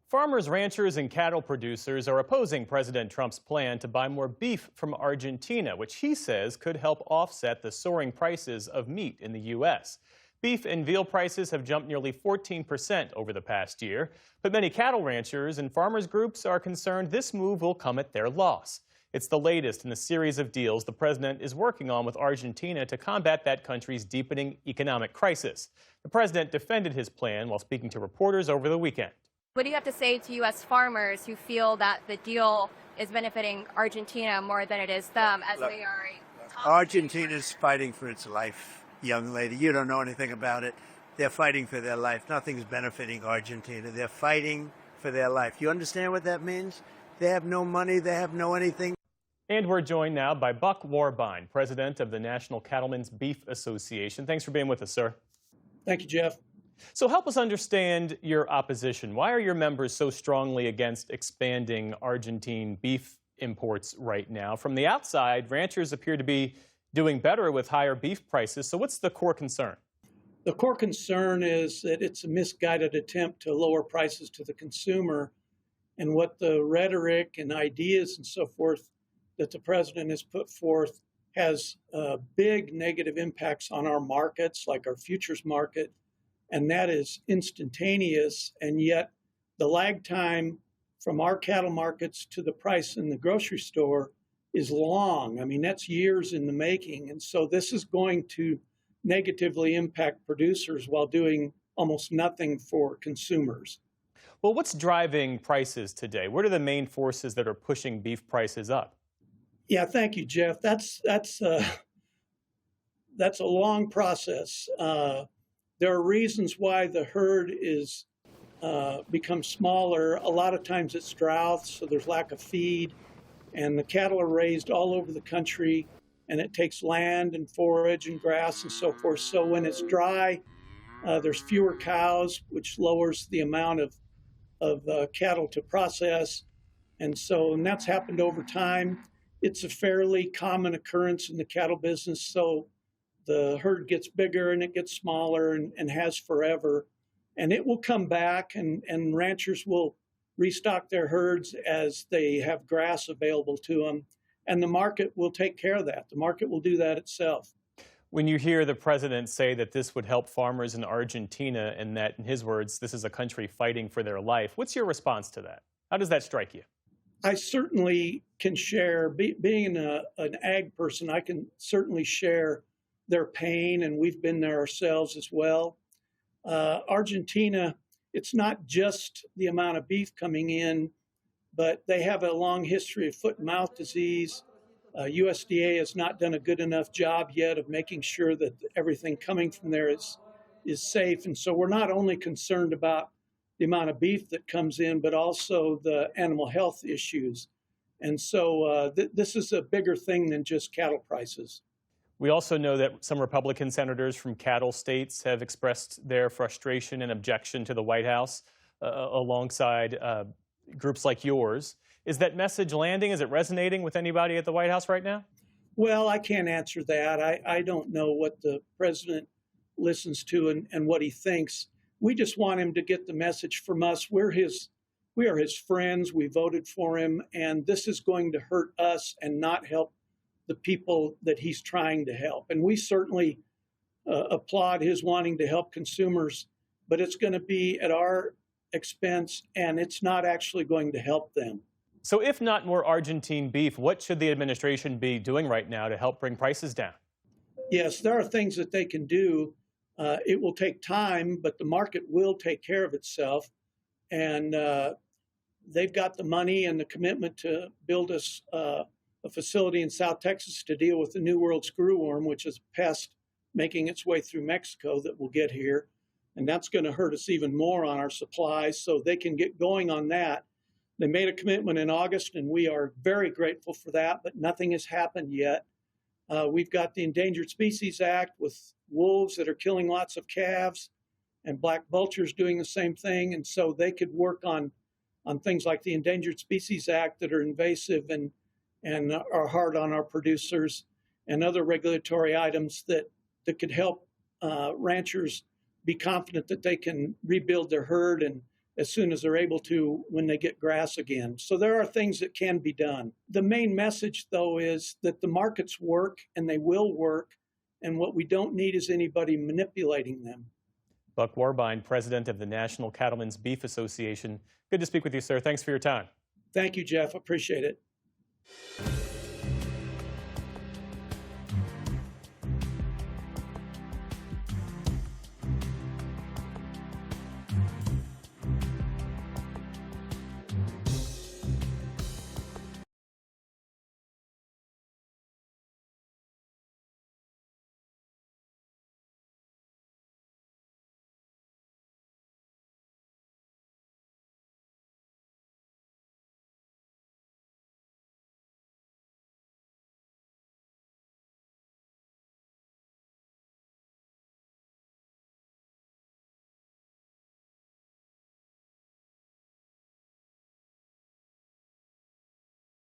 Farmers, ranchers, and cattle producers are opposing President Trump's plan to buy more beef from Argentina, which he says could help offset the soaring prices of meat in the U.S. Beef and veal prices have jumped nearly 14% over the past year, but many cattle ranchers and farmers groups are concerned this move will come at their loss. It's the latest in the series of deals the president is working on with Argentina to combat that country's deepening economic crisis. The president defended his plan while speaking to reporters over the weekend. What do you have to say to U.S. farmers who feel that the deal is benefiting Argentina more than it is them, as Look, they are Argentina's fighting for its life, young lady. You don't know anything about it. They're fighting for their life. Nothing's benefiting Argentina. They're fighting for their life. You understand what that means? They have no money. They have no anything. And we're joined now by Buck Warbine, president of the National Cattlemen's Beef Association. Thanks for being with us, sir. Thank you, Jeff. So help us understand your opposition. Why are your members so strongly against expanding Argentine beef imports right now? From the outside, ranchers appear to be doing better with higher beef prices. So what's the core concern? The core concern is that it's a misguided attempt to lower prices to the consumer, and what the rhetoric and ideas and so forth that the president has put forth has big negative impacts on our markets, like our futures market, and that is instantaneous, and yet the lag time from our cattle markets to the price in the grocery store is long. I mean, that's years in the making, and so this is going to negatively impact producers while doing almost nothing for consumers. Well, what's driving prices today? What are the main forces that are pushing beef prices up? Yeah, thank you, Jeff. That's a long process. There are reasons why the herd is becomes smaller. A lot of times it's drought, so there's lack of feed, and the cattle are raised all over the country, and it takes land and forage and grass and so forth. So when it's dry, there's fewer cows, which lowers the amount of cattle to process, and that's happened over time. It's a fairly common occurrence in the cattle business, so the herd gets bigger and it gets smaller and has forever. And it will come back, and ranchers will restock their herds as they have grass available to them. And the market will take care of that. The market will do that itself. When you hear the president say that this would help farmers in Argentina and that, in his words, this is a country fighting for their life, what's your response to that? How does that strike you? I certainly can share, being an ag person, I can certainly share their pain, and we've been there ourselves as well. Argentina, it's not just the amount of beef coming in, but they have a long history of foot and mouth disease. USDA has not done a good enough job yet of making sure that everything coming from there is safe. And so we're not only concerned about the amount of beef that comes in, but also the animal health issues. And so this is a bigger thing than just cattle prices. We also know that some Republican senators from cattle states have expressed their frustration and objection to the White House alongside groups like yours. Is that message landing? Is it resonating with anybody at the White House right now? Well, I can't answer that. I don't know what the president listens to and what he thinks. We just want him to get the message from us. We are his friends. We voted for him, and this is going to hurt us and not help the people that he's trying to help. And we certainly applaud his wanting to help consumers, but it's going to be at our expense, and it's not actually going to help them. So if not more Argentine beef, what should the administration be doing right now to help bring prices down? Yes, there are things that they can do. It will take time, but the market will take care of itself. And they've got the money and the commitment to build us a facility in South Texas to deal with the New World screwworm, which is a pest making its way through Mexico that will get here. And that's going to hurt us even more on our supplies, so they can get going on that. They made a commitment in August, and we are very grateful for that, but nothing has happened yet. We've got the Endangered Species Act with wolves that are killing lots of calves and black vultures doing the same thing. And so they could work on things like the Endangered Species Act that are invasive and are hard on our producers, and other regulatory items that could help ranchers be confident that they can rebuild their herd as soon as they're able to when they get grass again. So there are things that can be done. The main message, though, is that the markets work and they will work, and what we don't need is anybody manipulating them. Buck Warbine, president of the National Cattlemen's Beef Association. Good to speak with you, sir. Thanks for your time. Thank you, Jeff. Appreciate it.